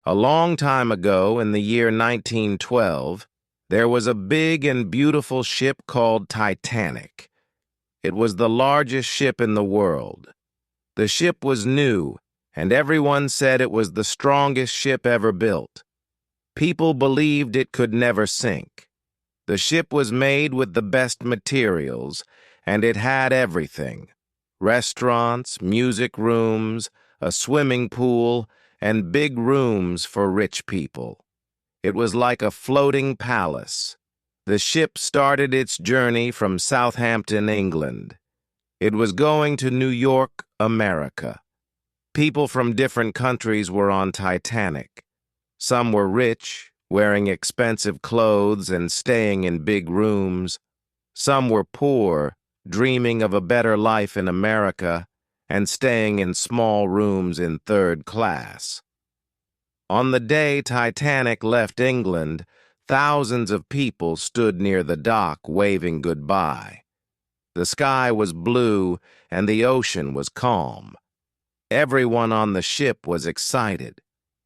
A long time ago, in the year 1912, there was a big and beautiful ship called Titanic. It was the largest ship in the world. The ship was new, and everyone said it was the strongest ship ever built. People believed it could never sink. The ship was made with the best materials, and it had everything: restaurants, music rooms, a swimming pool, and big rooms for rich people. It was like a floating palace. The ship started its journey from Southampton, England. It was going to New York, America. People from different countries were on Titanic. Some were rich, wearing expensive clothes and staying in big rooms. Some were poor, dreaming of a better life in America and staying in small rooms in third class. On the day Titanic left England, thousands of people stood near the dock waving goodbye. The sky was blue and the ocean was calm. Everyone on the ship was excited.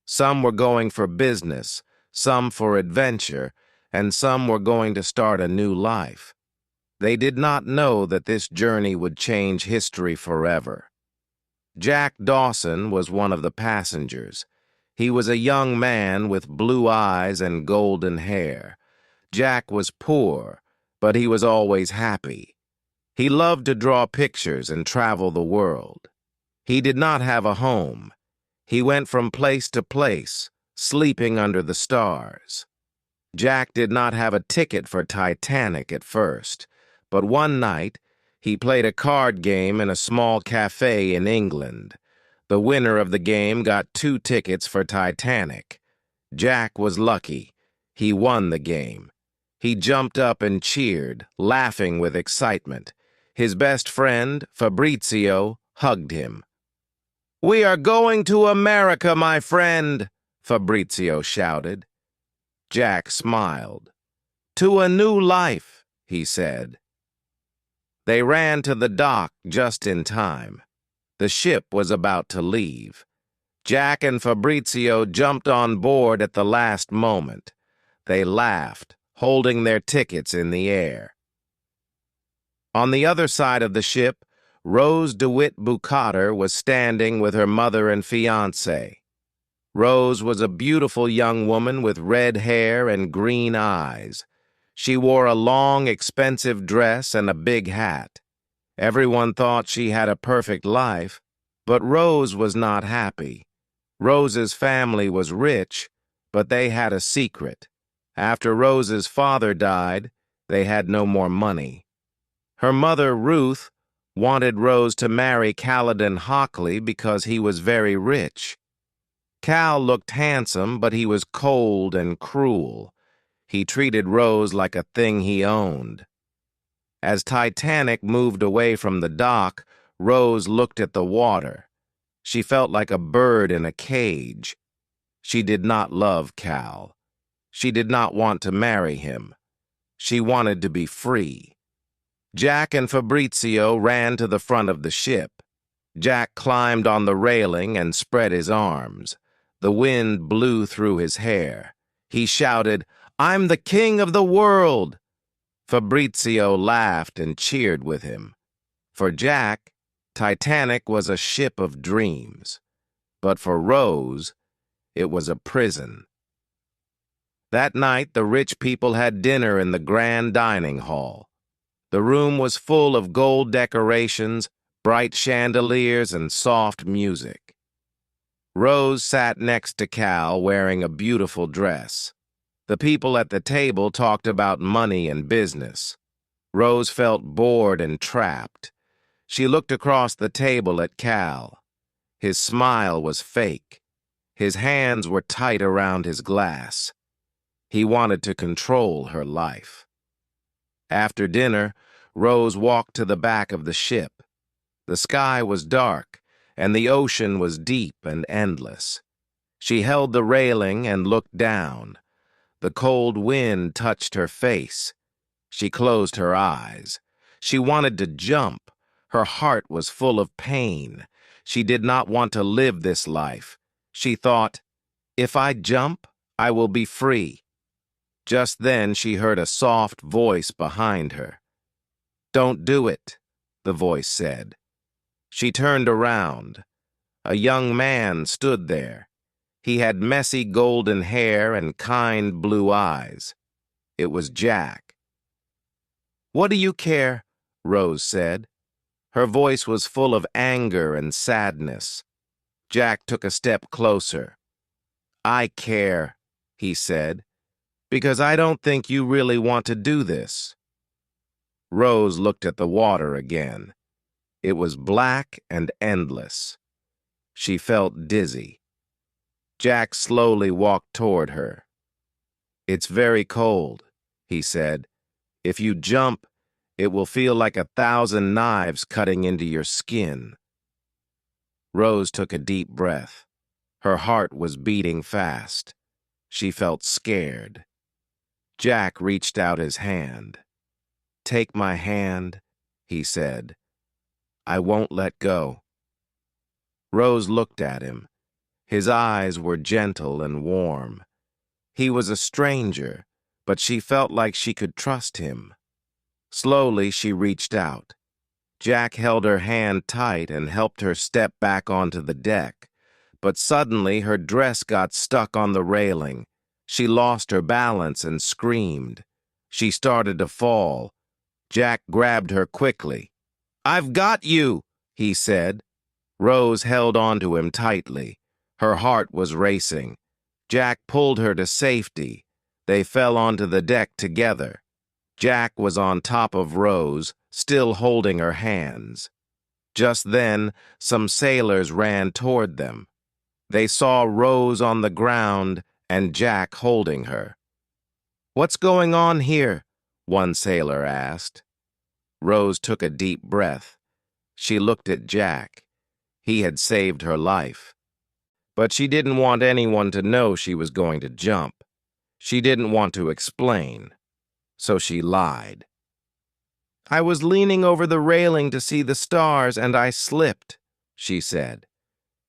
Some were going for business, some for adventure, and some were going to start a new life. They did not know that this journey would change history forever. Jack Dawson was one of the passengers. He was a young man with blue eyes and golden hair. Jack was poor, but he was always happy. He loved to draw pictures and travel the world. He did not have a home. He went from place to place, sleeping under the stars. Jack did not have a ticket for Titanic at first, but one night he played a card game in a small cafe in England. The winner of the game got 2 tickets for Titanic. Jack was lucky. He won the game. He jumped up and cheered, laughing with excitement. His best friend, Fabrizio, hugged him. "We are going to America, my friend," Fabrizio shouted. Jack smiled. "To a new life," he said. They ran to the dock just in time. The ship was about to leave. Jack and Fabrizio jumped on board at the last moment. They laughed, holding their tickets in the air. On the other side of the ship, Rose DeWitt Bukater was standing with her mother and fiancé. Rose was a beautiful young woman with red hair and green eyes. She wore a long, expensive dress and a big hat. Everyone thought she had a perfect life, but Rose was not happy. Rose's family was rich, but they had a secret. After Rose's father died, they had no more money. Her mother, Ruth, wanted Rose to marry Caledon Hockley because he was very rich. Cal looked handsome, but he was cold and cruel. He treated Rose like a thing he owned. As Titanic moved away from the dock, Rose looked at the water. She felt like a bird in a cage. She did not love Cal. She did not want to marry him. She wanted to be free. Jack and Fabrizio ran to the front of the ship. Jack climbed on the railing and spread his arms. The wind blew through his hair. He shouted, "I'm the king of the world!" Fabrizio laughed and cheered with him. For Jack, Titanic was a ship of dreams. But for Rose, it was a prison. That night, the rich people had dinner in the grand dining hall. The room was full of gold decorations, bright chandeliers, and soft music. Rose sat next to Cal, wearing a beautiful dress. The people at the table talked about money and business. Rose felt bored and trapped. She looked across the table at Cal. His smile was fake. His hands were tight around his glass. He wanted to control her life. After dinner, Rose walked to the back of the ship. The sky was dark, and the ocean was deep and endless. She held the railing and looked down. The cold wind touched her face. She closed her eyes. She wanted to jump. Her heart was full of pain. She did not want to live this life. She thought, If I jump, I will be free. Just then she heard a soft voice behind her. Don't do it, the voice said. She turned around. A young man stood there. He had messy golden hair and kind blue eyes. It was Jack. What do you care? Rose said. Her voice was full of anger and sadness. Jack took a step closer. I care, he said, because I don't think you really want to do this. Rose looked at the water again. It was black and endless. She felt dizzy. Jack slowly walked toward her. It's very cold, he said. If you jump, it will feel like 1,000 knives cutting into your skin. Rose took a deep breath. Her heart was beating fast. She felt scared. Jack reached out his hand. Take my hand, he said. I won't let go. Rose looked at him. His eyes were gentle and warm. He was a stranger, but she felt like she could trust him. Slowly, she reached out. Jack held her hand tight and helped her step back onto the deck. But suddenly, her dress got stuck on the railing. She lost her balance and screamed. She started to fall. Jack grabbed her quickly. I've got you, he said. Rose held onto him tightly. Her heart was racing. Jack pulled her to safety. They fell onto the deck together. Jack was on top of Rose, still holding her hands. Just then, some sailors ran toward them. They saw Rose on the ground and Jack holding her. What's going on here? One sailor asked. Rose took a deep breath. She looked at Jack. He had saved her life. But she didn't want anyone to know she was going to jump. She didn't want to explain. So she lied. I was leaning over the railing to see the stars and I slipped, she said.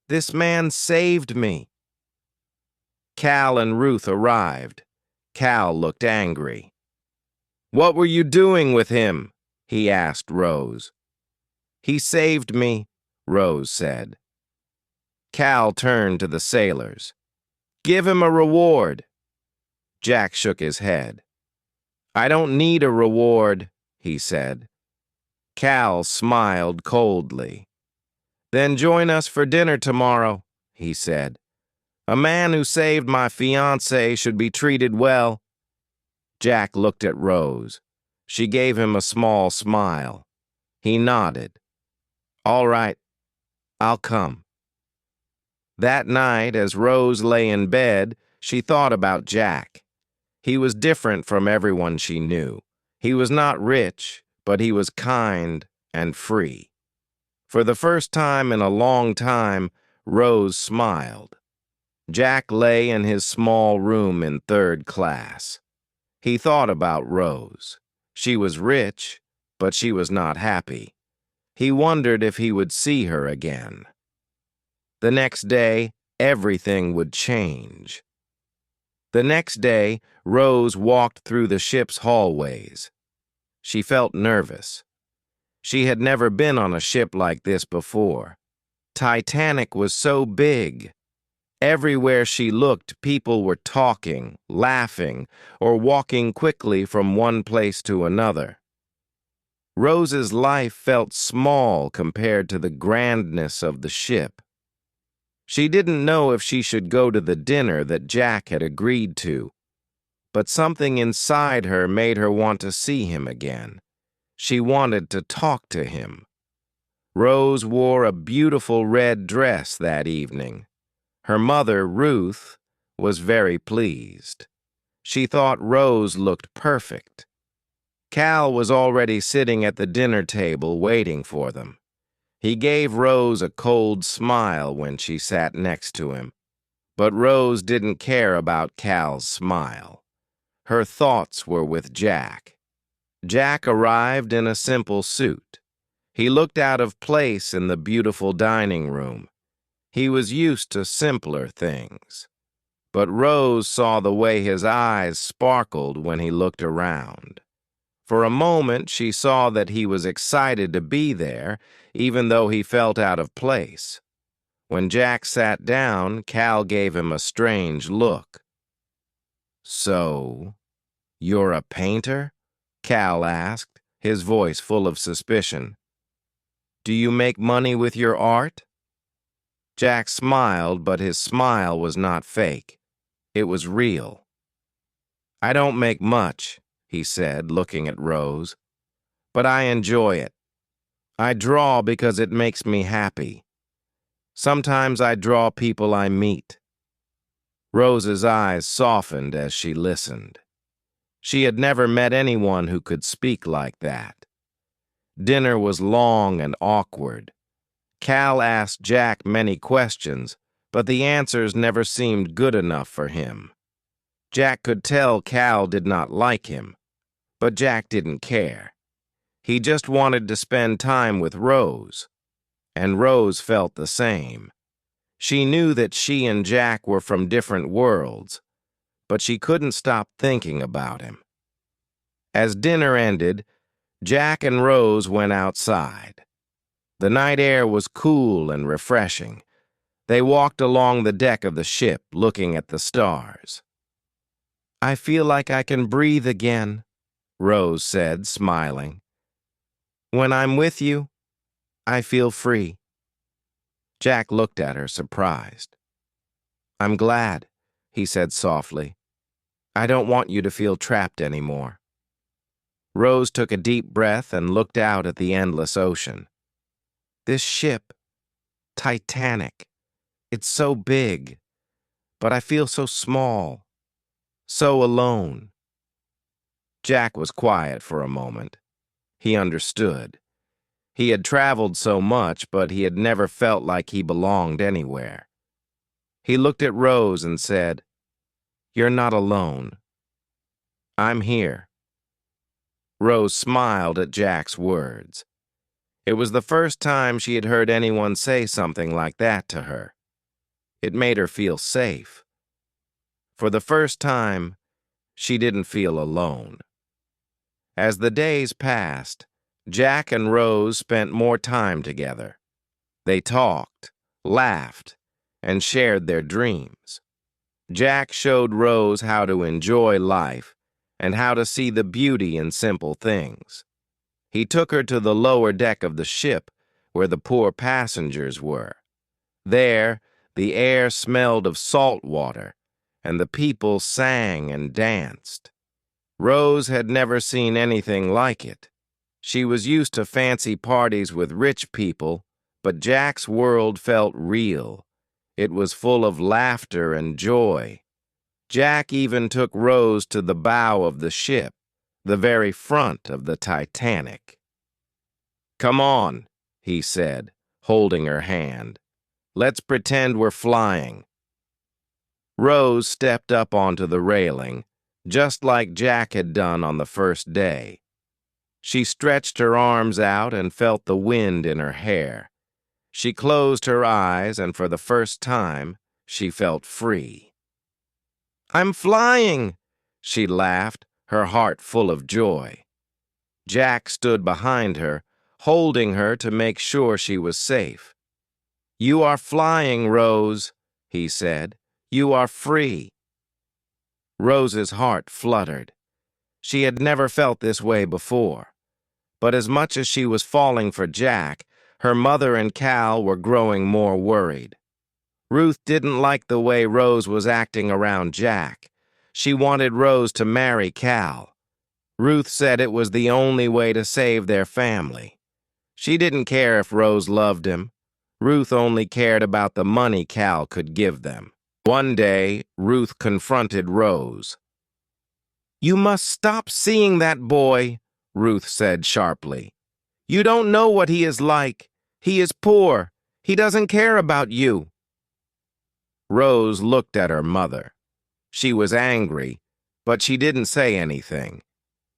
This man saved me. Cal and Ruth arrived. Cal looked angry. What were you doing with him? He asked Rose. He saved me, Rose said. Cal turned to the sailors. Give him a reward. Jack shook his head. I don't need a reward, he said. Cal smiled coldly. Then join us for dinner tomorrow, he said. A man who saved my fiancée should be treated well. Jack looked at Rose. She gave him a small smile. He nodded. All right, I'll come. That night, as Rose lay in bed, she thought about Jack. He was different from everyone she knew. He was not rich, but he was kind and free. For the first time in a long time, Rose smiled. Jack lay in his small room in 3rd class. He thought about Rose. She was rich, but she was not happy. He wondered if he would see her again. The next day, everything would change. The next day, Rose walked through the ship's hallways. She felt nervous. She had never been on a ship like this before. Titanic was so big. Everywhere she looked, people were talking, laughing, or walking quickly from one place to another. Rose's life felt small compared to the grandness of the ship. She didn't know if she should go to the dinner that Jack had agreed to, but something inside her made her want to see him again. She wanted to talk to him. Rose wore a beautiful red dress that evening. Her mother, Ruth, was very pleased. She thought Rose looked perfect. Cal was already sitting at the dinner table waiting for them. He gave Rose a cold smile when she sat next to him, but Rose didn't care about Cal's smile. Her thoughts were with Jack. Jack arrived in a simple suit. He looked out of place in the beautiful dining room. He was used to simpler things. but Rose saw the way his eyes sparkled when he looked around. For a moment, she saw that he was excited to be there, even though he felt out of place. When Jack sat down, Cal gave him a strange look. "So, you're a painter?" Cal asked, his voice full of suspicion. "Do you make money with your art?" Jack smiled, but his smile was not fake. It was real. "I don't make much," he said, looking at Rose, "but I enjoy it. I draw because it makes me happy. Sometimes I draw people I meet." Rose's eyes softened as she listened. She had never met anyone who could speak like that. Dinner was long and awkward. Cal asked Jack many questions, but the answers never seemed good enough for him. Jack could tell Cal did not like him, but Jack didn't care. He just wanted to spend time with Rose, and Rose felt the same. She knew that she and Jack were from different worlds, but she couldn't stop thinking about him. As dinner ended, Jack and Rose went outside. The night air was cool and refreshing. They walked along the deck of the ship, looking at the stars. "I feel like I can breathe again," Rose said, smiling. "When I'm with you, I feel free." Jack looked at her, surprised. "I'm glad," he said softly. "I don't want you to feel trapped anymore." Rose took a deep breath and looked out at the endless ocean. "This ship, Titanic, it's so big, but I feel so small, so alone." Jack was quiet for a moment. He understood. He had traveled so much, but he had never felt like he belonged anywhere. He looked at Rose and said, "You're not alone. I'm here." Rose smiled at Jack's words. It was the first time she had heard anyone say something like that to her. It made her feel safe. For the first time, she didn't feel alone. As the days passed, Jack and Rose spent more time together. They talked, laughed, and shared their dreams. Jack showed Rose how to enjoy life and how to see the beauty in simple things. He took her to the lower deck of the ship where the poor passengers were. There, the air smelled of salt water, and the people sang and danced. Rose had never seen anything like it. She was used to fancy parties with rich people, but Jack's world felt real. It was full of laughter and joy. Jack even took Rose to the bow of the ship, the very front of the Titanic. "Come on," he said, holding her hand. "Let's pretend we're flying." Rose stepped up onto the railing, just like Jack had done on the first day. She stretched her arms out and felt the wind in her hair. She closed her eyes, and for the first time, she felt free. "I'm flying!" she laughed, her heart full of joy. Jack stood behind her, holding her to make sure she was safe. "You are flying, Rose," he said. "You are free." Rose's heart fluttered. She had never felt this way before. But as much as she was falling for Jack, her mother and Cal were growing more worried. Ruth didn't like the way Rose was acting around Jack. She wanted Rose to marry Cal. Ruth said it was the only way to save their family. She didn't care if Rose loved him. Ruth only cared about the money Cal could give them. One day, Ruth confronted Rose. "You must stop seeing that boy," Ruth said sharply. "You don't know what he is like. He is poor. He doesn't care about you." Rose looked at her mother. She was angry, but she didn't say anything.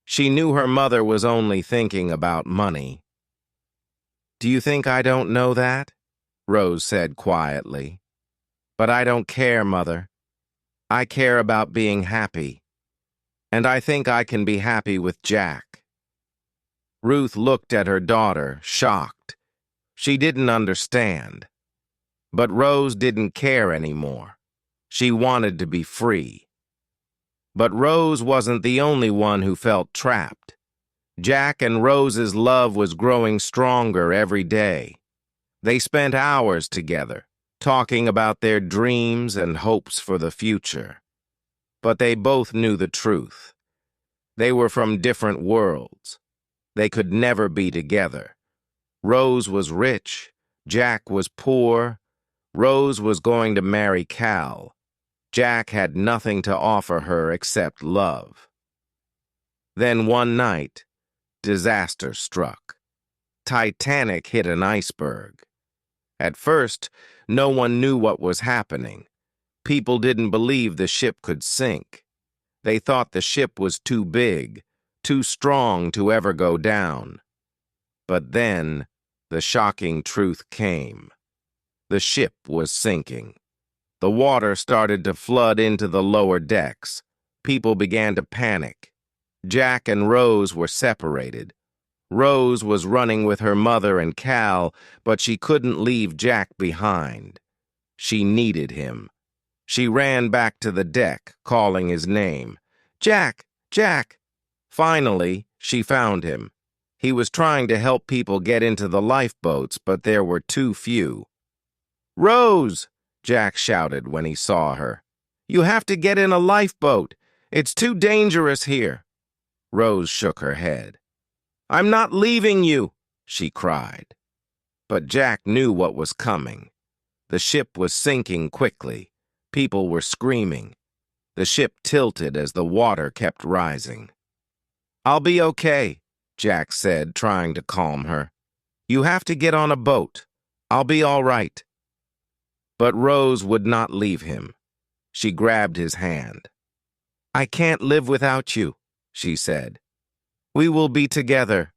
She knew her mother was only thinking about money. "Do you think I don't know that?" Rose said quietly. "But I don't care, Mother. I care about being happy, and I think I can be happy with Jack." Ruth looked at her daughter, shocked. She didn't understand. But Rose didn't care anymore. She wanted to be free. But Rose wasn't the only one who felt trapped. Jack and Rose's love was growing stronger every day. They spent hours together, talking about their dreams and hopes for the future. But they both knew the truth. They were from different worlds. They could never be together. Rose was rich. Jack was poor. Rose was going to marry Cal. Jack had nothing to offer her except love. Then one night, disaster struck. Titanic hit an iceberg. At first, no one knew what was happening. People didn't believe the ship could sink. They thought the ship was too big, too strong to ever go down. But then, the shocking truth came. The ship was sinking. The water started to flood into the lower decks. People began to panic. Jack and Rose were separated. Rose was running with her mother and Cal, but she couldn't leave Jack behind. She needed him. She ran back to the deck, calling his name. "Jack! Jack!" Finally, she found him. He was trying to help people get into the lifeboats, but there were too few. "Rose!" Jack shouted when he saw her. "You have to get in a lifeboat. It's too dangerous here." Rose shook her head. "I'm not leaving you," she cried. But Jack knew what was coming. The ship was sinking quickly. People were screaming. The ship tilted as the water kept rising. "I'll be okay," Jack said, trying to calm her. "You have to get on a boat. I'll be all right." But Rose would not leave him. She grabbed his hand. "I can't live without you," she said. "We will be together.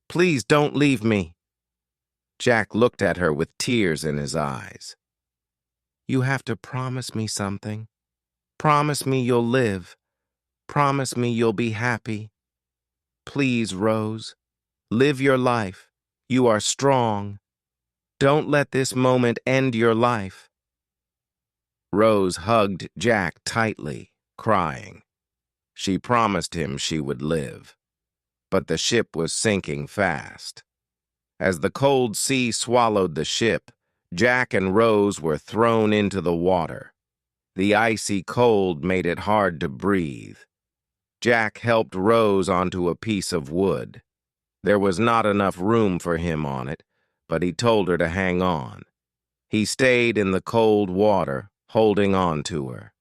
Please don't leave me." Jack looked at her with tears in his eyes. "You have to promise me something. Promise me you'll live. Promise me you'll be happy. Please, Rose, live your life. You are strong. Don't let this moment end your life." Rose hugged Jack tightly, crying. She promised him she would live. But the ship was sinking fast. As the cold sea swallowed the ship, Jack and Rose were thrown into the water. The icy cold made it hard to breathe. Jack helped Rose onto a piece of wood. There was not enough room for him on it, but he told her to hang on. He stayed in the cold water, holding on to her.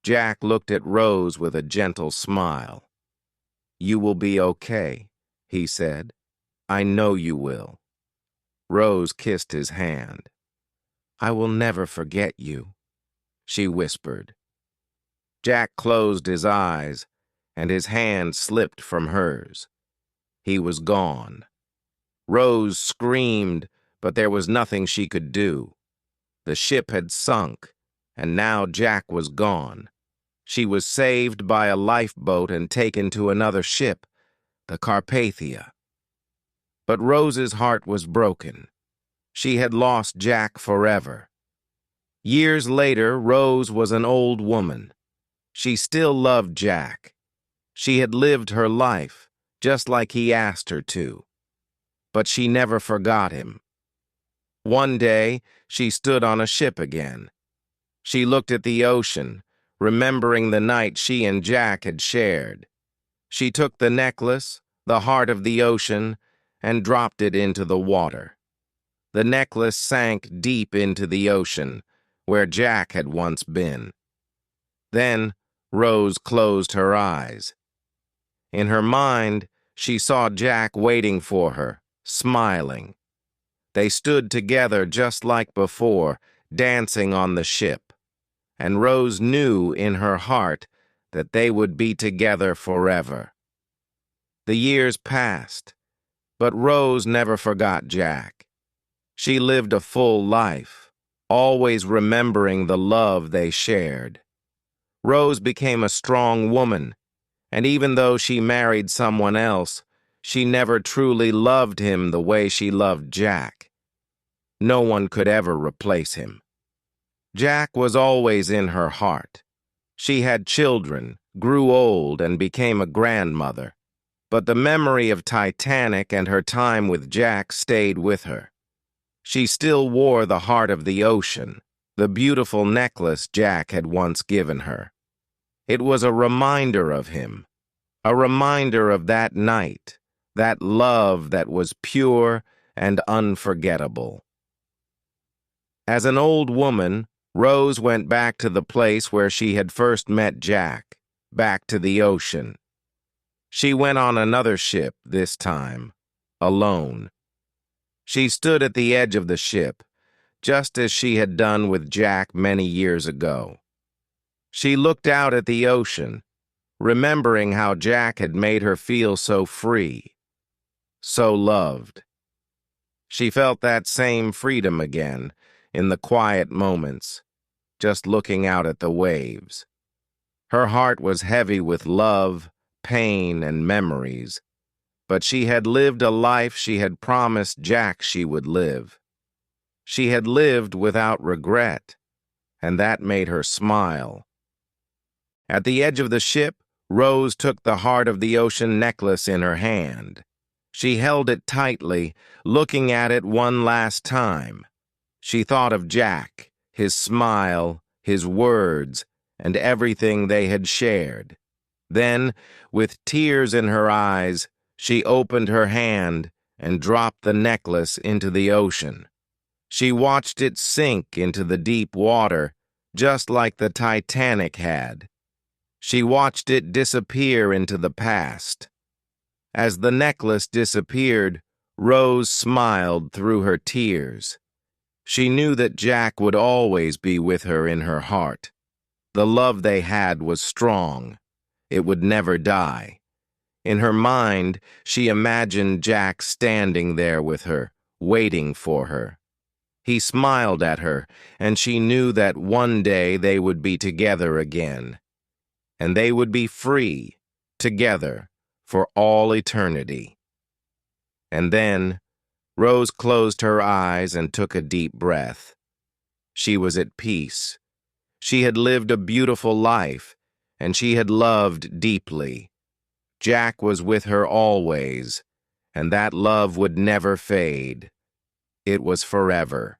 Jack looked at Rose with a gentle smile. "You will be okay," he said. "I know you will." Rose kissed his hand. "I will never forget you," she whispered. Jack closed his eyes, and his hand slipped from hers. He was gone. Rose screamed, but there was nothing she could do. The ship had sunk, and now Jack was gone. She was saved by a lifeboat and taken to another ship, the Carpathia. But Rose's heart was broken. She had lost Jack forever. Years later, Rose was an old woman. She still loved Jack. She had lived her life, just like he asked her to. But she never forgot him. One day, she stood on a ship again. She looked at the ocean, remembering the night she and Jack had shared. She took the necklace, the heart of the ocean, and dropped it into the water. The necklace sank deep into the ocean, where Jack had once been. Then, Rose closed her eyes. In her mind, she saw Jack waiting for her, smiling. They stood together just like before, dancing on the ship. And Rose knew in her heart that they would be together forever. The years passed, but Rose never forgot Jack. She lived a full life, always remembering the love they shared. Rose became a strong woman, and even though she married someone else, she never truly loved him the way she loved Jack. No one could ever replace him. Jack was always in her heart. She had children, grew old, and became a grandmother. But the memory of Titanic and her time with Jack stayed with her. She still wore the heart of the ocean, the beautiful necklace Jack had once given her. It was a reminder of him, a reminder of that night, that love that was pure and unforgettable. As an old woman, Rose went back to the place where she had first met Jack, back to the ocean. She went on another ship this time, alone. She stood at the edge of the ship, just as she had done with Jack many years ago. She looked out at the ocean, remembering how Jack had made her feel so free, so loved. She felt that same freedom again in the quiet moments, just looking out at the waves. Her heart was heavy with love, pain, and memories, but she had lived a life she had promised Jack she would live. She had lived without regret, and that made her smile. At the edge of the ship, Rose took the heart of the ocean necklace in her hand. She held it tightly, looking at it one last time. She thought of Jack, his smile, his words, and everything they had shared. Then, with tears in her eyes, she opened her hand and dropped the necklace into the ocean. She watched it sink into the deep water, just like the Titanic had. She watched it disappear into the past. As the necklace disappeared, Rose smiled through her tears. She knew that Jack would always be with her in her heart. The love they had was strong. It would never die. In her mind, she imagined Jack standing there with her, waiting for her. He smiled at her, and she knew that one day they would be together again. And they would be free, together, for all eternity. And then, Rose closed her eyes and took a deep breath. She was at peace. She had lived a beautiful life, and she had loved deeply. Jack was with her always, and that love would never fade. It was forever.